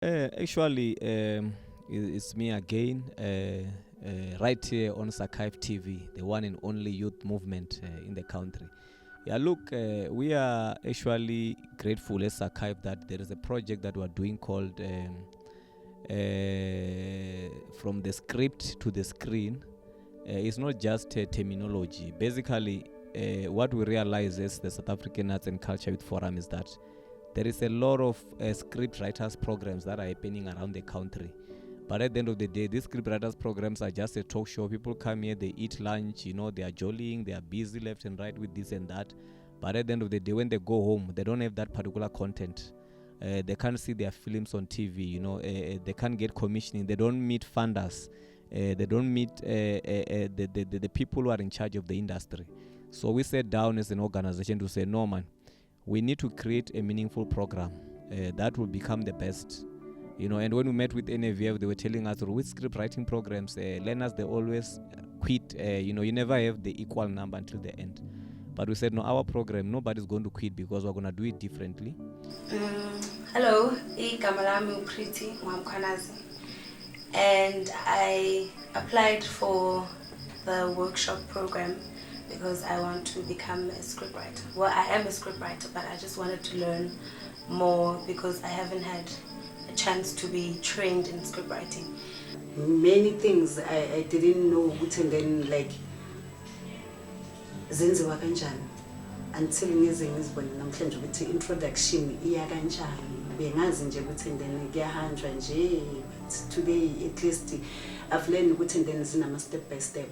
It's me again, right here on Sakai TV, the one and only youth movement in the country. Yeah, look, we are actually grateful as Sakai that there is a project that we're doing called From the Script to the Screen. It's not just terminology. Basically, what we realize as the South African Arts and Culture Youth Forum is that there is a lot of script writers programs that are happening around the country. But at the end of the day, these script writers programs are just a talk show. People come here, they eat lunch, they are jollying, they are busy left and right with this and that. But at the end of the day, when they go home, they don't have that particular content. They can't see their films on TV, they can't get commissioning. They don't meet funders. They don't meet the people who are in charge of the industry. So we sat down as an organization to say, no, man, we need to create a meaningful program that will become the best. And when we met with NAVF, they were telling us with script writing programs, learners, they always quit. You never have the equal number until the end. But we said, no, our program, nobody's going to quit because we're going to do it differently. Hello, igama lami uPriti Mwamkhwanazi, and I applied for the workshop program because I want to become a scriptwriter. Well, I am a scriptwriter, but I just wanted to learn more because I haven't had a chance to be trained in scriptwriting. Many things I didn't know, and then like zenziwa kanjani until ngize ngizibone namhlanje ukuthi introduction iya kanjani. Bengazi nje ukuthi then kuyahanjwa nje, but today at least I've learned ukuthi then zinama step by step.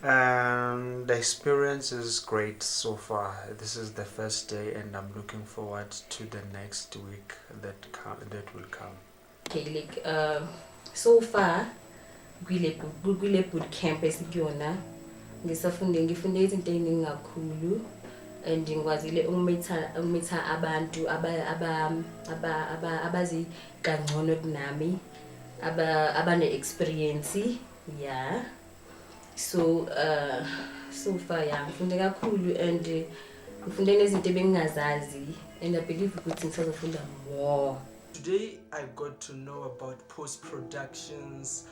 The experience is great so far. This is the first day, and I'm looking forward to the next week that will come. Okay, like so far, kule boot camp esikuyona ngifunde izinto eziningi kakhulu, and ngikwazile ukumitha abantu abazi kangcono kunami, abane experience, yeah. So far, yeah, ngifunde kakhulu, and ngifunde nezinto ebengingazazi, and I believe ukuthi ngisazofunda more. Today I got to know about post-productions,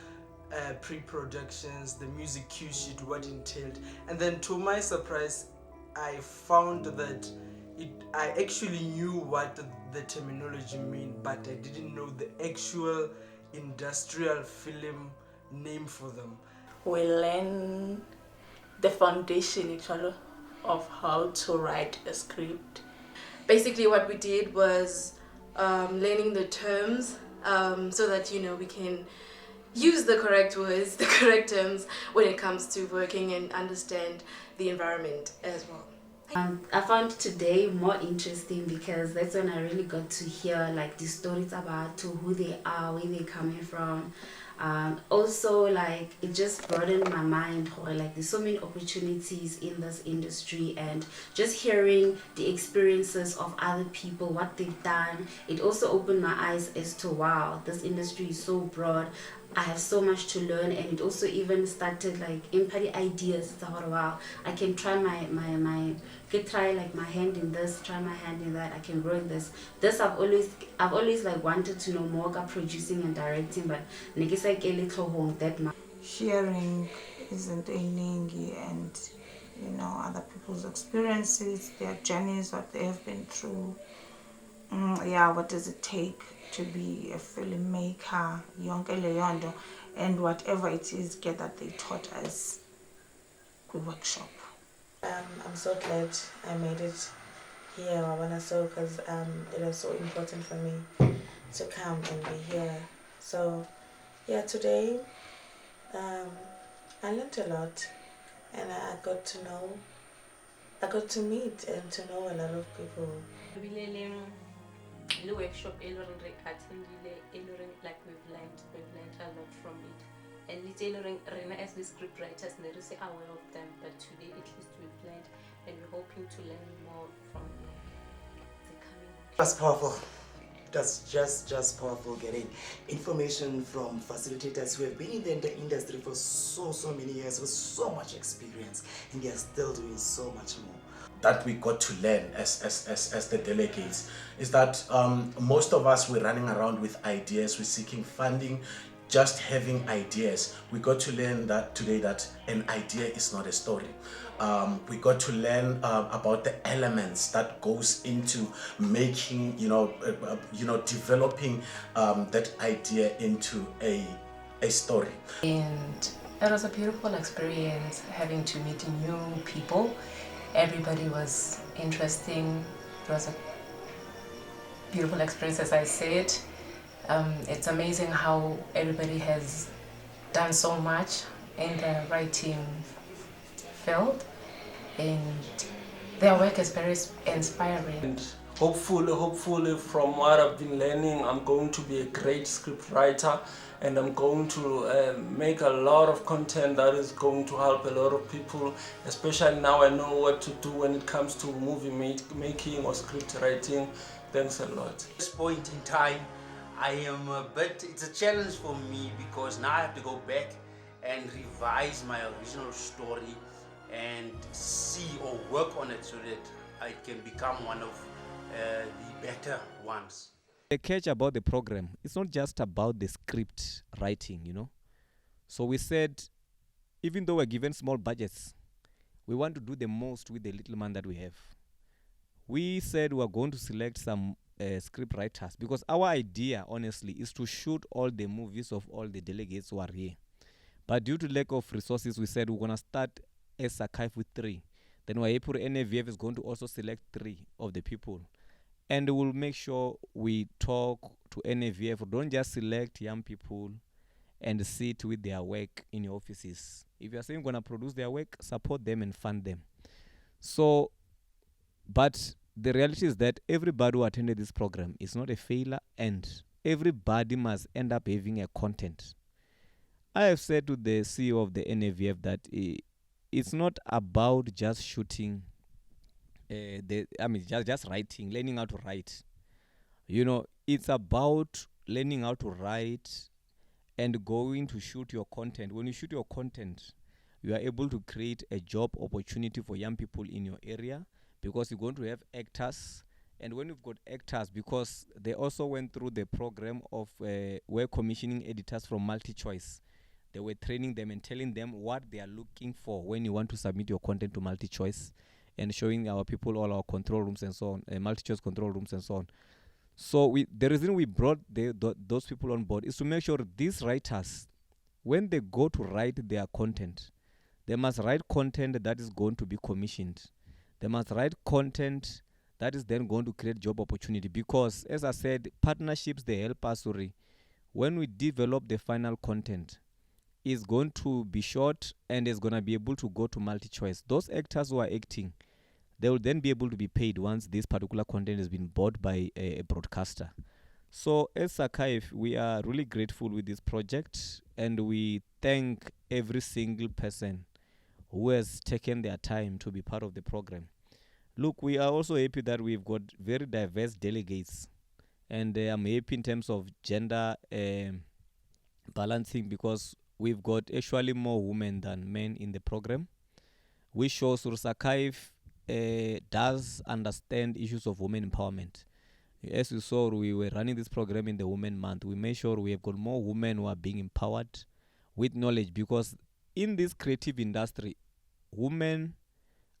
pre-productions, the music cue sheet, what entailed, and then to my surprise I found that I actually knew what the terminology mean, but I didn't know the actual industrial film name for them. We learn the foundation actually of how to write a script. Basically what we did was learning the terms so that we can use the correct words, the correct terms when it comes to working and understand the environment as well. I found today more interesting because that's when I really got to hear like the stories about who they are, where they're coming from. Also, like it just broadened my mind. Like there's so many opportunities in this industry, and just hearing the experiences of other people, what they've done, it also opened my eyes as to wow, this industry is so broad. I have so much to learn, and it also even started like imparting ideas. It's like, wow, I can try try like my hand in this, try my hand in that. I can grow in this. I've always like wanted to know more about producing and directing, but like a little home that much. Sharing isn't eningi, and other people's experiences, their journeys, what they have been through. What does it take to be a filmmaker, yonke leyo nto, and whatever it is that they taught us good workshop. I'm so glad I made it here, because it was so important for me to come and be here. So yeah, today I learned a lot, and I got to meet and to know a lot of people. In the workshop, like we've learned a lot from it. And Rena as the script writers, we're aware of them, but today at least we've learned, and we're hoping to learn more from the coming. That's powerful. That's just powerful, getting information from facilitators who have been in the industry for so many years with so much experience, and they are still doing so much more. that we got to learn as the delegates is that most of us were running around with ideas, we're seeking funding, just having ideas. We got to learn that today that an idea is not a story. We got to learn about the elements that goes into making, developing that idea into a story. And it was a beautiful experience having to meet new people. Everybody was interesting. It was a beautiful experience, as I said. It's amazing how everybody has done so much in the writing field, and their work is very inspiring. And hopefully from what I've been learning, I'm going to be a great script writer, and I'm going to make a lot of content that is going to help a lot of people, especially now I know what to do when it comes to movie making or script writing. Thanks a lot. At this point in time, it's a challenge for me because now I have to go back and revise my original story and see or work on it so that I can become one of the better ones. The catch about the program, it's not just about the script writing, So we said, even though we're given small budgets, we want to do the most with the little money that we have. We said we're going to select some script writers because our idea, honestly, is to shoot all the movies of all the delegates who are here. But due to lack of resources, we said we're going to start as archive with 3. Then Waipur NAVF is going to also select 3 of the people. And we'll make sure we talk to NAVF. Don't just select young people and sit with their work in your offices. If you're saying you're going to produce their work, support them and fund them. So, but the reality is that everybody who attended this program is not a failure, and everybody must end up having a content. I have said to the CEO of the NAVF that it's not about just shooting, just writing, learning how to write. It's about learning how to write and going to shoot your content. When you shoot your content, you are able to create a job opportunity for young people in your area, because you're going to have actors. And when you've got actors, because they also went through the program of where commissioning editors from MultiChoice, they were training them and telling them what they are looking for when you want to submit your content to MultiChoice, and showing our people all our control rooms and so on, MultiChoice control rooms and so on. So the reason we brought those people on board is to make sure these writers, when they go to write their content, they must write content that is going to be commissioned. They must write content that is then going to create job opportunity, because, as I said, partnerships, they help us. When we develop the final content, it's going to be short and it's going to be able to go to MultiChoice. Those actors who are acting, they will then be able to be paid once this particular content has been bought by a broadcaster. So as Archive, we are really grateful with this project, and we thank every single person who has taken their time to be part of the program. Look, we are also happy that we've got very diverse delegates, and I'm happy in terms of gender balancing, because we've got actually more women than men in the program, which shows Archive does understand issues of women empowerment. As you saw, we were running this program in the Women Month. We made sure we have got more women who are being empowered with knowledge, because in this creative industry, women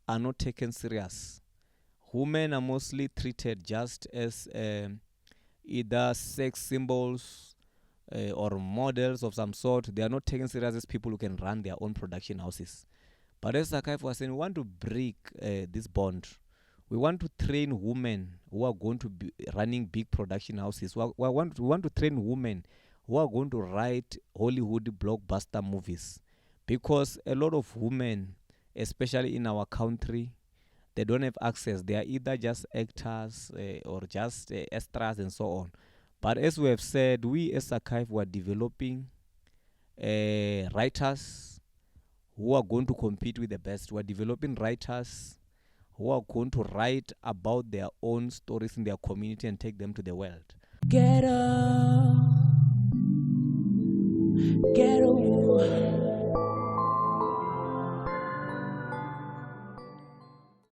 are not taken serious. Women are mostly treated just as either sex symbols or models of some sort. They are not taken serious as people who can run their own production houses. But as Archive was saying, we want to break this bond. We want to train women who are going to be running big production houses. We want to train women who are going to write Hollywood blockbuster movies. Because a lot of women, especially in our country, they don't have access. They are either just actors or just extras and so on. But as we have said, we as Archive were developing writers who are going to compete with the best. We're developing writers who are going to write about their own stories in their community and take them to the world. Get up.